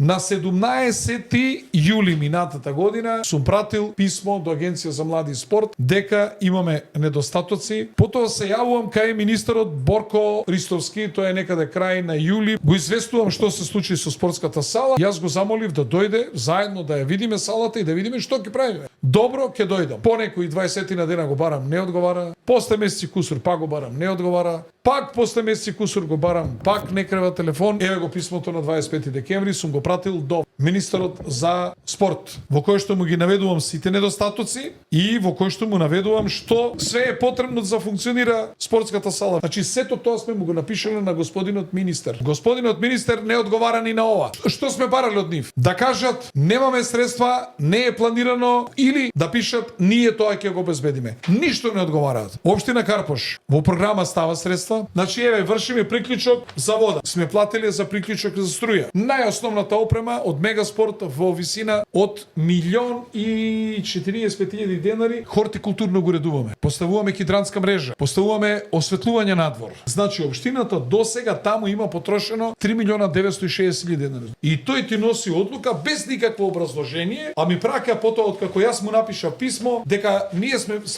На 17 јули минатата година сум пратил писмо до Агенција за млади и спорт дека имаме недостатоци. Потоа се јавувам кај министерот Борко Ристовски, тој е некаде крај на јули. Го известувам што се случи со спортската сала. Јас го замолив да дојде заедно да ја видиме салата и да видиме што ќе правиме. Добро, ќе дојдам. По некои 20 на дена го барам, не одговара. После месеци кусур пак го барам, не одговара. Пак после месеци кусур го барам, пак не крева телефон. Еве го писмото на 25 декември, сум го пратил до министерот за спорт, во кој што му ги наведувам сите недостатоци и во кој што му наведувам што све е потребно за функционира спортската сала. Значи сето тоа сме му го напишале на господинот министер. Господинот министер не одговара ни на ова. Што сме барали од нив? Да кажат немаме средства, не е планирано или да пишат ние тоа ќе го обезбедиме. Ништо не одговараат. Општина Карпош во програма става средства. Значи еве вршиме приклучок за вода. Сме платиле за приклучок за струја. Најосновната опрема од Мегаспорт во висина од 1.045.000 денари хортикултурно го редуваме. Поставуваме хидранска мрежа, поставуваме осветлување надвор. Значи општината досега таму има потрошено 3.960.000 денари. И тој ти носи одлука без никакво образложение, а ми праќа потоа откако јас му напиша писмо дека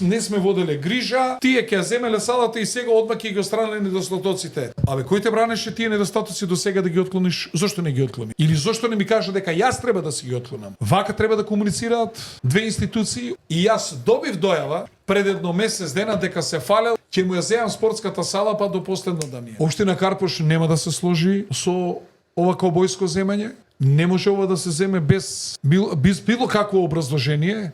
не сме воделе грижа, тие ќе земеле салата и сега одма ќе ги отстранеле недостатоците. Абе кој те бранеше тие недостатоци до сега да ги отклониш? Зошто не ги отклони? Или зошто не ми кажа дека јас треба да си ги отклонам? Вака треба да комуницираат две институции и јас добив дојава пред едно месец дена дека се фалел, ќе му ја земам спортската сала па до последно да ми е. Општина Карпош нема да се сложи со ова каубојско земање. Не може ова да се земе без било какво образложение.